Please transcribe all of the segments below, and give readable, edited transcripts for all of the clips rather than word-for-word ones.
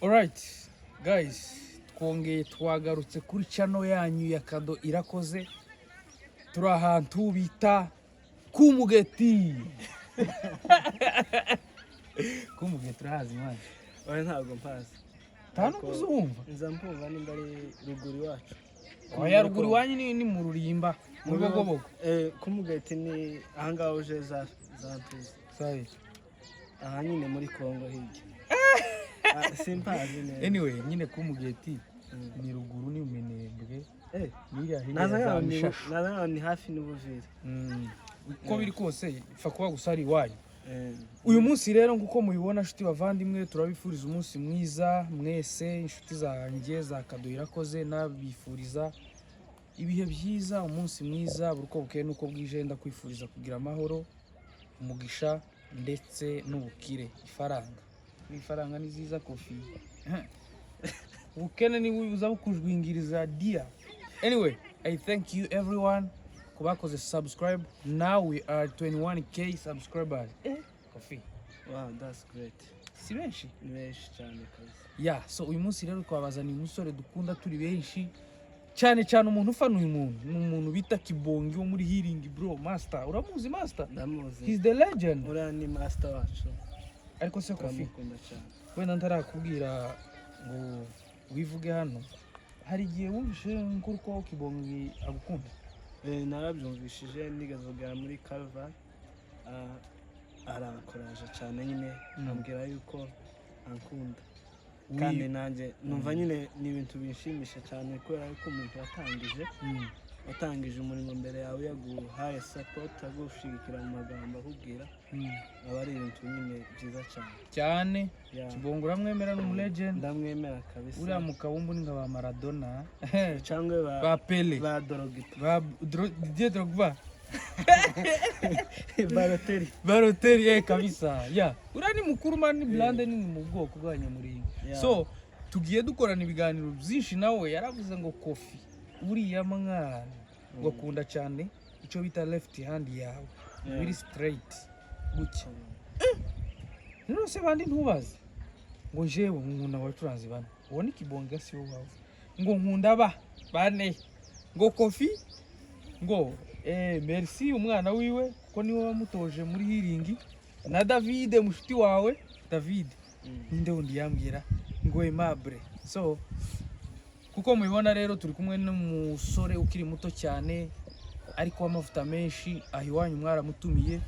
Alright guys, twongeye twagarutse kuri channel yanyu ya Kado Irakoze. Turi ahantu bita Kumugeti. Kumugeti urahazi mwana? Oya ntabwo mpazi. Tano kuzumva? Nza mpumva nimba ari ruguru wacu. Oya ruguru wanyu ni mu Rurimba, mu Bogobogo. Kumugeti ni ahangaho uje za ntuzi. Sorry. Aha nyine muri Kongo hirya. Simpazi neza. Anyway, nyine Kumugeti ni ruguru ni Umenembwe. Niriya naza ni hafi n'Ubuvira. Uko biri kose fa kuba gusari wanyu. Uyu munsi rero nguko mubibona nshuti bavandimwe, turabifuriza umunsi mwiza mwese inshuti zanjye za Kado Irakoze, nabifuriza ibihe byiza, umunsi mwiza, buruko bukeye nuko bwije, ndakwifuriza kugira amahoro, umugisha ndetse n'ubukire. Ifaranga ni ziza Kofi. Ubukene ni buza bukujwingiriza dia. Anyway, I thank you everyone kubakoze subscribe. Now we are 21k subscribers. Kofi. Wow, that's great. Si benshi? Ni benshi cyane kazi. Yeah, so uyu munsi rero twabazaniye umusore dukunda turi benshi. Cyane umuntu ufanuye umuntu bita Kibongi wo muri Healing bro, master. Uramuzi master? Ndamuzi. He's the legend. Ura ni master wacu. Ariko se Kofi. Ndamukunda cyane. Wenda ntarakubwira ngo wivuge hano. Hari igihe wumvishe nkuko Kibongi agukunda? Narabyumvishije nigazogera muri Calvary. Arakoraje cyane nyine ambwira yuko ankunda. Kandi nanjye numva nyine ni ibintu bishimisha cyane kubera yuko umuntu watangije umurimo mbere yawe yaguhaye support, agushigikira mu magambo akubwira. Aba ari ibintu nyine byiza cyane. Kibongo uramwemera n'umu legend? Ndamwemera kabisa. Uriya mu kabumbu ni nka ba Maradona cyangwa ba Pele, ba Drogba, Balotelli kabisa. Uriya ni mukuru mani blande ni mu bwoko bw'Abanyamuringa. So tugiye dukorana ibiganiro byinshi, nawe yaravuze ngo Kofi uriya mwana wakunda cyane icyo bita left hand yawe, very straight gucya. None se bandi ntubaze ngo jewe nkunda abacuranzi bane, ubona Kibonga si wo wawe ngo nkunda bane ngo Kofi ngo merci umwana wiwe ko niwe wamutoje muri Healing, na David mushuti wawe David ninde wundi yambwira ngo Aimable. So kuko mubibona rero turi kumwe n'umusore ukiri muto cyane ariko w'amavuta menshi, aho iwanyu mwaramutumiye.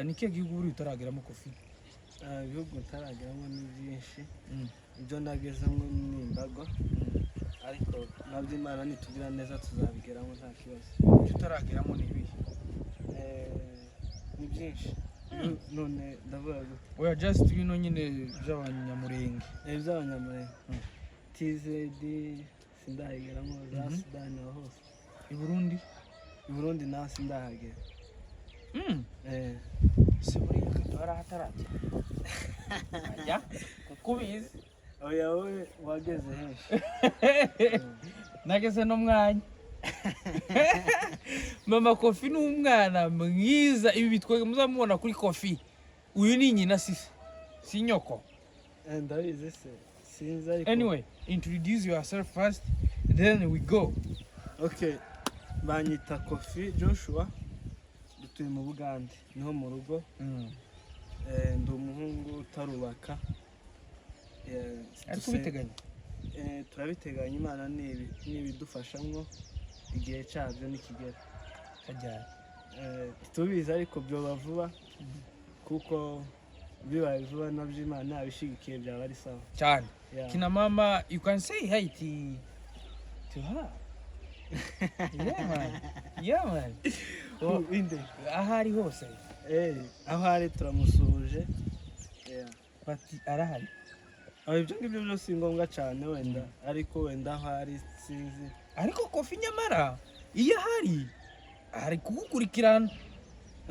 Nike gihugu uri utarageramo Kofi? Ibihugu utarageramo ni byinshi. Ibyo nagezemo ni imbago, ariko nabyo Imana nitugira neza tuzabigeramo nta kibazo. Ibyo utarageramo ni ibihe? Ni byinshi. None ndavuga oya just bino nyine by'Abanyamurenge. By'Abanyamurenge. TZD sindahigeramo, za Sudani aho hose. I Burundi naho sindahagera. Se buri Kado hatarajya. Ajya kukubizi. Oya wowe wageze henshi. Nageze no mwanya. Mama Kofi n'umwana mwiza, ibi bitwege muzamubona kuri Kofi. Uyu ni nyina si nyoko. Ndabizi se. Anyway, introduce yourself first, then we go. Okay. Banyita Kofi Joshua. Dutuye mu Bugande, niho mu rugo. Ndi umuhungu utarubaka. Ariko biteganya? Turabiteganya, Imana nibidufashamwo igihe cyabyo nikigera. Kajyana. Tubizi ariko byo vuba kuko bibaye vuba nabyo Imana yabishigikiye byaba ari sawa cyane. Kina mama, you can say hi to her. Yeah man. Inde ahari hose. Aho ari turamusuhuje. Bati arahari. Ibyo ngibyo byose ngombwa cyane wenda, ariko wenda aho ari sinzi. Ariko Kofi nyamara iyo hari kugukurikirana.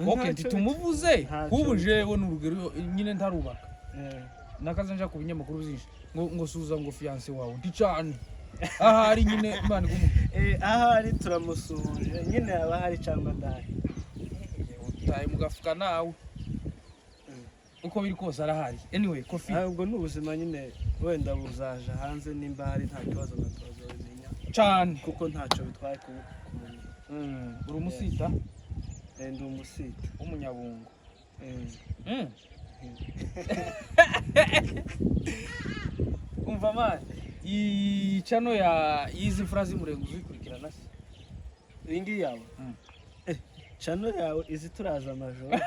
Okay, tumuvuze kubuje wo n'urugero nyine ntarubaka. Nakaza nja ku binyamakuru byinshi ngo suza ngo fiance wawe ndicane. Ahari nyine Imana igumu. Ahari turamusuhuje nyine aba hari cyangwa ndahari. Utaye mugafuka nawe. uko biri kose arahari. Anyway, Kofi ahubwo n'ubuzima nyine wenda buzaje hanze nimba hari nta kibazo na tuzabimenya cyane kuko ntacyo bitwaye ku muntu. uri umusita Ndi umusita w'umunyabungo. Umva man, iyi channel ya yizi frazi murengo uzikurikirana se? iyi ngiyi yawe channel yawe izi turaza amajoro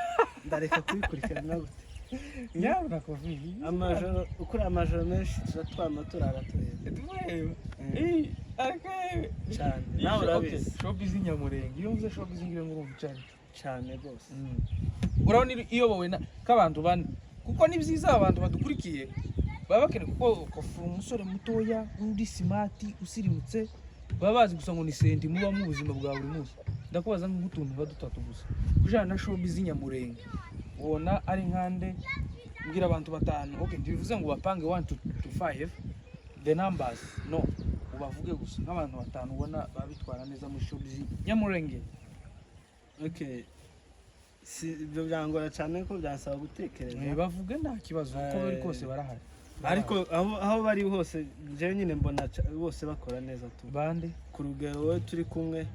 ndareka kuyikurikirana gute? Yawe na Kofi amajoro ukuri amajoro menshi turatwama turara tureba cyane nawe urabizi showbiz nyamurenge. Iyo mvuze showbiz ngire ngo urumva cyane rwose. urabona iyobowe k'abantu bane, kuko ni byiza abantu badukurikiye baba bakeneye, kuko Kofi umusore mutoya uri smart usirimutse, baba bazi gusa ngo ni senti muba mu buzima bwa buri munsi. Ndakubaza nk'utuntu badutatu gusa kujana na showbiz nyamurenge, ubona ari nkande? Mbwira abantu batanu. Okay, ndivuze ngo bapange 1 to 5 the numbers, no ubavuge gusa nk'abantu batanu ubona babitwara neza muri showbiz nyamurenge. Okay, si ibyo byangora cyane ko byansaba gutekereza. Bavuge nta kibazo uko bari kose barahari, ariko aho bari hose je nyine mbona bose bakora neza tu. Bande ku rugero wowe turi kumwe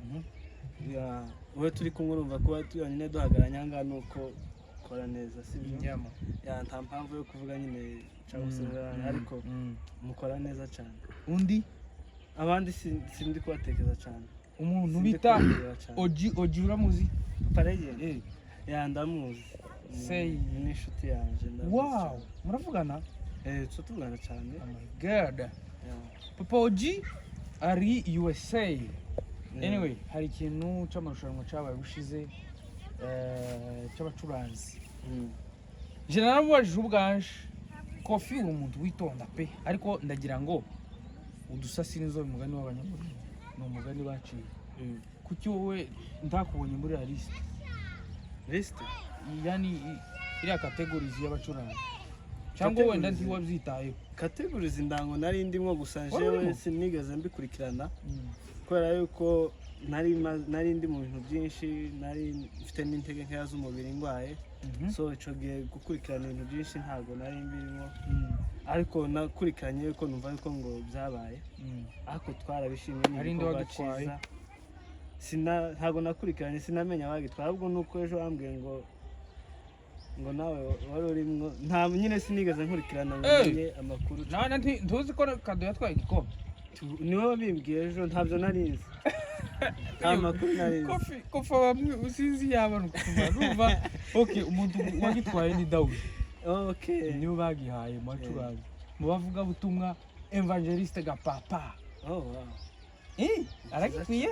wowe turi kumwe urumva kuba tuyonyine duhagaranya ngaha nuko kora neza, si byo? Inyama nta mpamvu yo kuvuga nyine cyangwa se ariko mukora neza cyane. Undi abandi sindi kubatekereza cyane. umuntu bita Oji uramuzi? Parege ndamuzi, ni inshuti yanjye. Wow, muravugana? Tuvugana cyane. Oh my god. Papa Oji ari USA. Anyway, hari ikintu cy'amarushanwa cyabaye bushize cy'abacuranzi. Je naramubajije ubwanje, Kofi uri umuntu witonda pe, ariko ndagira ngo udusasire inzobe umugani w'abanyamurenge, ni umugani baciye. Kuki wowe ndakubonye muri la liste? Yani iriya categories y'abacuranzi, cyangwa wenda ndi wabyitayeho? Categories ndango nari ndimo gusa jewe sinigeze mbikurikirana kubera yuko nari ndi mu bintu byinshi, nari mfite n'intege nkeya z'umubiri ngwaye. So ico gihe gukurikirana ibintu byinshi ntago nari mbirimo, ariko nakurikiranye yuko numva yuko ngo byabaye, ariko twarabishimye n'ibyo bagitwaye. Ntago nakurikiranye, sinamenya bagitwaye, ahubwo nuko ejo bambwiye ngo nawe wari urimo, nta nyine sinigeze nkurikirana ngo menye amakuru. Ntuzi ko Kado yatwaye igikombe? Niwe wabimbwiye ejo, ntabyo narizi. Nta makuru narizi. Kofi bamwe usinzi yaba numva. Okay, umuntu wagitwaye ni Dawudi. Okay, niwe bagihaye mu bacuranzi, mu bavuga butumwa Evangeliste Gapapa. Oh wow. Aragikwiye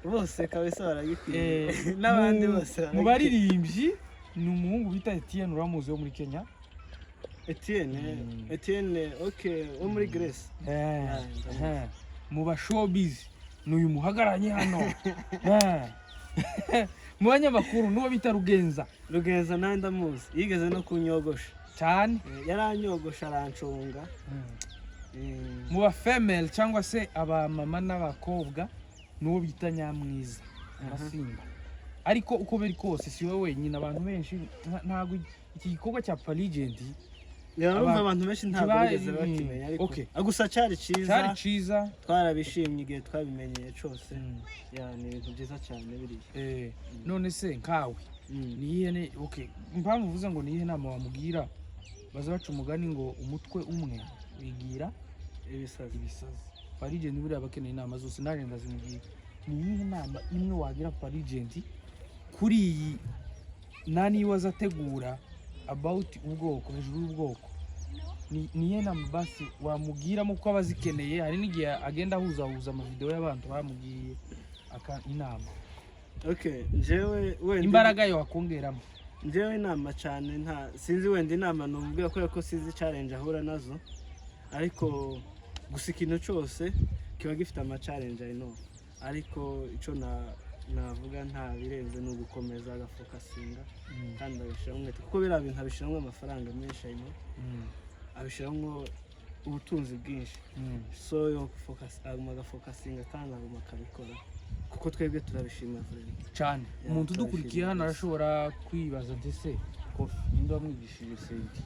bose kabisa, baragikwiye n'abandi bose. Mu baririmbyi ni umuhungu bita Etienne, uramuzi wo muri Kenya? Etienne, okay, wo muri Grace. Mu ba showbiz ni uyu muhagaranye hano. Mu banyamakuru n'uwo bita Rugenza. Nawe ndamuzi, yigeze no kunyogosha cyane, yaranyogosha arancunga. Mu ba female cyangwa se aba mama n'abakobwa n'uwo bita Nyamwiza Arasimba. Ariko uko biri kose si wowe wenyine, abantu benshi ntago iki gikorwa cya Parigent yarumva abantu benshi ntabwo bigeze bakimenya, ariko gusa cyari cyiza, twarabishimye igihe twabimenyeye cyose. Ni ibintu byiza cyane biriya. None se nkawe niyihe mpamvu uvuze ngo niyihe nama wamubwira? Baza baca umugani ngo umutwe umwe wigira ibisazi. Parigent buriya bakeneye inama zose, naje ndazimubwira. Niyihe nama imwe wagira Parigent kuri iyi nani wazategura about ubwoko, hejuru y'ubwoko? Niye nama basi wamubwiramo ko abazikeneye? Hari n'igihe agenda ahuzahuza amavideo y'abantu bamubwiye inama. Okay, jewe wenda imbaraga yo wakongeramo. Jewe inama cyane sinzi, wenda inama numubwira ko sizi challenge ahura nazo, ariko gusa ikintu cyose kiba gifite ama challenge ariko ico navuga nta birenze no gukomeza agafokasinga kandi abishiramo umwete, kuko bira bintu abishiramo amafaranga menshi abishiramo ubutunzi bwinshi. So yo agafokasinga kandi akabikora, kuko twebwe turabishima cyane. Umuntu udukurikiye hano arashobora kwibaza ndetse Kofi ninde wamwigishije senti?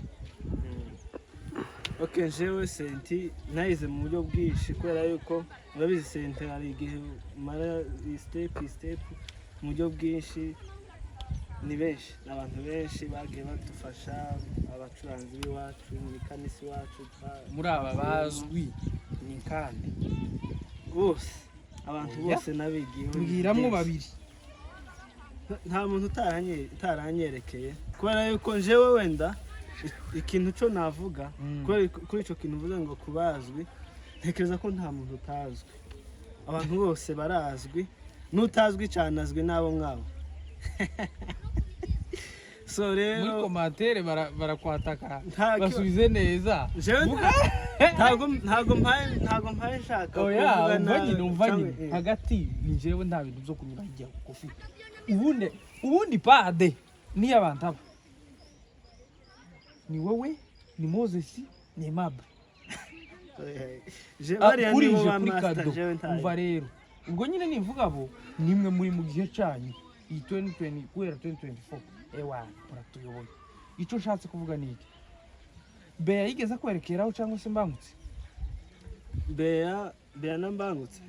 Okay, jewe senti nayize mu buryo bwinshi kubera yuko urabizi senti hari igihe mara step mu buryo bwinshi. Ni benshi n'abantu benshi bagiye badufasha, abacuranzi b'iwacu, imikanisi wacu, muri aba bazwi ni kandi bose abantu bose nabigiye. mbwiramwo babiri. Nta muntu utaranyerekeye kubera yuko jewe wenda ikintu cyo navuga kuri ico kintu uvuze ngo kubazwi, ntekereza ko nta muntu utazwi. Abantu bose barazwi, n'utazwi cyane azwi nabo mwabo. So rero muri komantere barakwataka basubize neza. ntago mpaye nshaka kuvuga nyine hagati njyewe nta bintu byo kunyura njya Kofi. ubundi pade ni abantu aba ni wowe ni Moses ni Aimable urije kuri kado. Umva rero ubwo nyine nivuga abo nimwe muri mu gihe cyanyu iyi 2020 guhera 2024 ewa uratuyoboye. Icyo nshatse kuvuga ni iki? Bea yigeze kwerekeraho cyangwa se mbangutse? Bea nambangutse.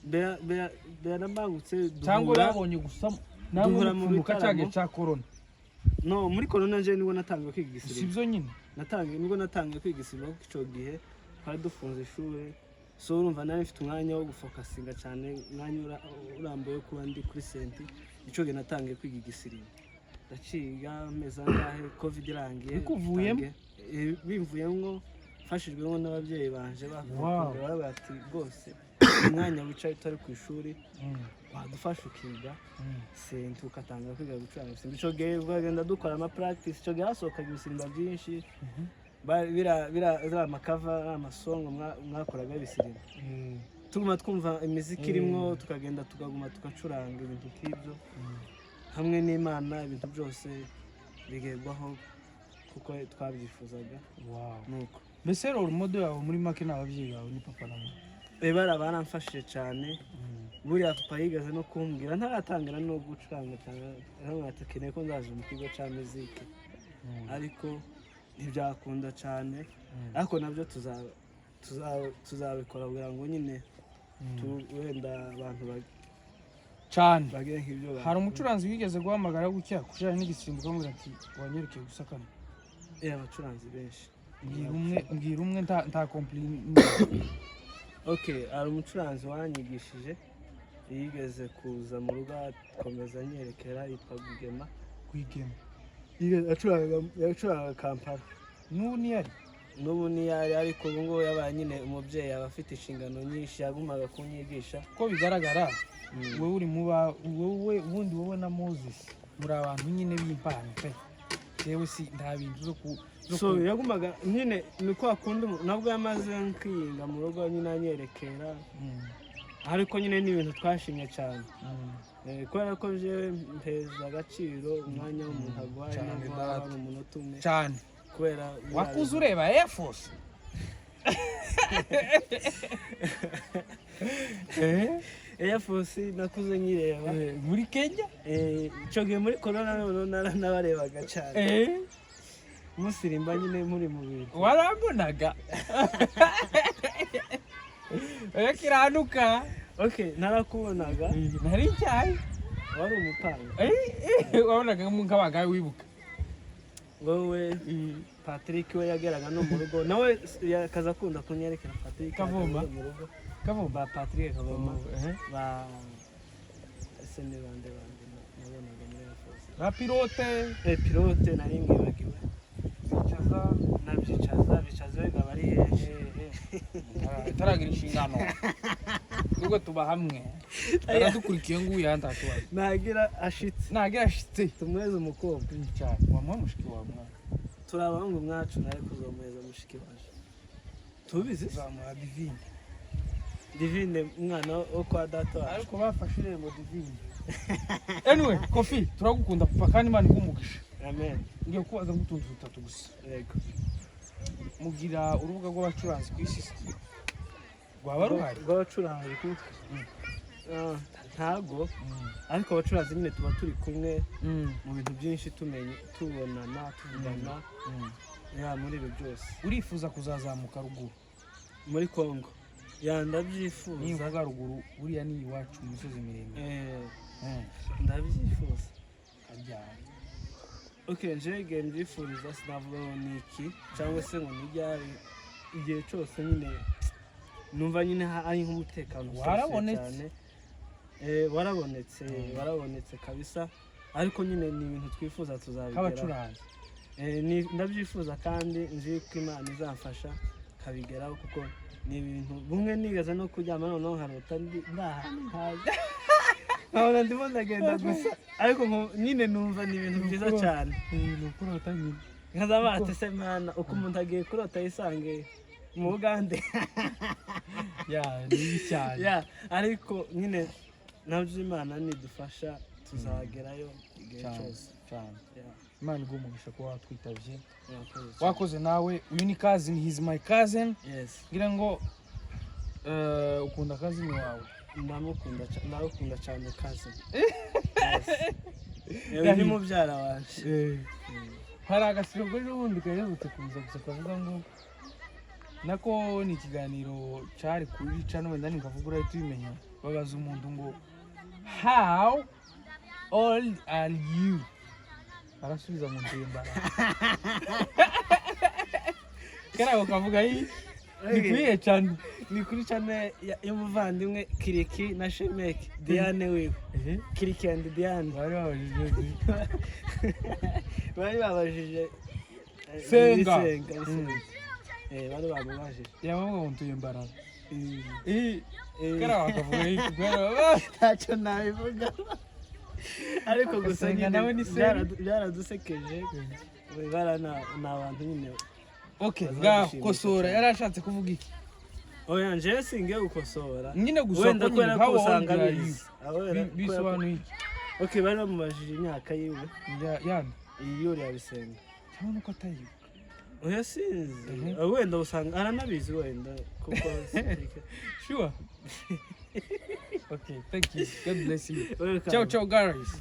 Bea nambangutse cyangwa yabonye gusa namwe mu kacage cya corona. No, muri corona nje nibwo natangiye kwiga igisirimo. Sibyo nyine nibwo natangiye kwiga igisirimo cyo gihe twari dufunze ishuri. So urumva nari mfite umwanya wo gufokasinga cyane, umwanya urambuye kuba ndi kuri senti. Icyo gihe natangiye kwiga igisirimo. Ndaciga meza ngahe covid irangiye bikuvuyemo bimvuyemo mfashijwemo n'ababyeyi banje bakubwira bati rwose umwanya wicaye utari ku ishuri wadufasha ukiga senti ukatanga kwiga gucuranga isimba. Icyo gihe bagenda dukora ama practice. Icyo gihe hasohokaga ibisimba byinshi bira amakava amasongo mwakoraga ibisirimba. Tuguma twumva imiziki irimo tukagenda tukaguma tugacuranga ibintu nk'ibyo hamwe n'Imana. Ibintu byose bigerwaho kuko twabyifuzaga. Nuko mbese rero modo yawe muri make n'ababyeyi bawe ni papa na mama baramfashije cyane. Buriya papa yigaze no kumbwira ntaratangira no gucuranga cyane, atakeneye ko nzaje mu kigo cya muziki ariko ntibyakunda cyane. Ariko nabyo tuzabikora kugira ngo nyine wenda abantu cyane bagire nk'ibyo. Hari umucuranzi wigeze guhamagara gutya kujana n'igisimba ukamubwira ati wanyerekeye gusakana? Abacuranzi benshi. Mbwira umwe nta compliment. Okay, hari umucuranzi wanyigishije yigeze kuza mu rugo akomeza anyerekera, yitwa Gwigema. Yacuranga Kampala. N'ubu niyari ariko ubu ngubu yabaye nyine umubyeyi, aba afite inshingano nyinshi, yagumaga kunyigisha. Ko bigaragara wowe uri ubundi wowe na Moses muri abantu nyine b'impano pe. Yewe si nta bintu so yagumaga nyine ni kwa kundi nabwo yamaze nkiyinga mu rugo nyine anyerekera. Ariko nyine ni ibintu twashimye cyane. Kubera ko je mpeza agaciro umwanya w'umuntu agwaye n'abantu umunota umwe cyane kubera wakuze ureba Air Force. Air Force nakuze nyireba muri Kenya. Icyo gihe muri corona nabarebaga cyane. Musirimba nyine muri mu bintu warambonaga yakiranuka. Okay, narakubonaga nari cyayi wari umupanga. Wabonaga nk'abagaye wibuka wowe Patrick we yageraga no mu rugo nawe yakaza kunda kunyerekera. Patrick Kavumba mu rugo Kavumba Patrick Kavumba ba SN bande nabonaga muri Air Force. ba pilote nari ngibagiwe bicaza biga bari taragira inshingano nubwo tuba hamwe aradukurikiye nguyu yandatubaza nagira ashitse tumweze umukobwa cyane wamwa mushiki wawe mwana turabanga umwacu naye kuzomeza mushiki waje tubizi zamuha Divine umwana wo kwa data ariko bafashe irembo Divine. Anyway Kofi turagukunda papa kandi Imana igumugisha. Amen. Ngiye kubaza ngutuntu tutatu gusa. Yego. Mugira urubuga rw'abacuranzi ku isi rwaba ruhari rw'abacuranzi ku ntago ariko abacuranzi nyine tuba turi kumwe mu bintu byinshi tubonana tuvugana muri ibyo byose. Urifuza kuzazamuka ruguru muri Congo? Ndabyifuza. Nimvuga ruguru buriya ni iwacu mu misozi miremire. Ndabyifuza. Kabyara. Okay, nje mbyifuriza sinavuga ngo ni iki cyangwa se ngo nijyari igihe cyose nyine numva nyine ari nk'umutekano warabonetse. Warabonetse kabisa, ariko nyine ni ibintu twifuza tuzabigeraho nk'abacuranzi. Ndabyifuza kandi nzi ko Imana izamfasha kabigeraho, kuko ni ibintu bumwe nigaza no kuryama noneho nkarota nkabona ndimo ndagenda gusa, ariko nyine numva ni ibintu byiza cyane. nkazabate se Mana uko umuntu agiye kurota yisange mu Bugande. Ni cyane. Ariko nyine nabyo Imana nidufasha tuzagerayo igihe cyose cyane. Imana igumugisha kuba watwitabye. Wakoze nawe. Uyu ni cousin, he's my cousin. Yes. Ngira ngo ukunda cousin wawe? Ndamukunda cyane cousin. Ni mubyara wanje. Hari agasiro kuri ubundi kayazutse kuza gusa kavuga ngo nako ni ikiganiro cyari kuri channel wenda nikavuga uri tubimenya, babaza umuntu ngo how old are you, arasubiza mu ndembara karago kavuga ni kuri channel, ni kuri channel y'umuvandimwe Kiriki na Shemeke Diane wiwe. Kiriki and Diane bari babajije Senga. Bari babajije yabavuga ngo ndembara. Karago kavuga ntacyo nabivuga, ariko gusa nawe ni byaradusekeje. Ni abantu nyine. Okay, ngaho kosora yarashatse kuvuga iki? Oya, nje singe gukosora nyine gusa wenda ko kwera ko usanga bisobanuye. Okay, bari bamubajije imyaka yiwe yani iyo yabisenga cyangwa ko atayibuka. Oya, sinzi. Wenda usanga aranabizi wenda kuko sure. Okay, thank you, God bless you. Welcome. Ciao guys.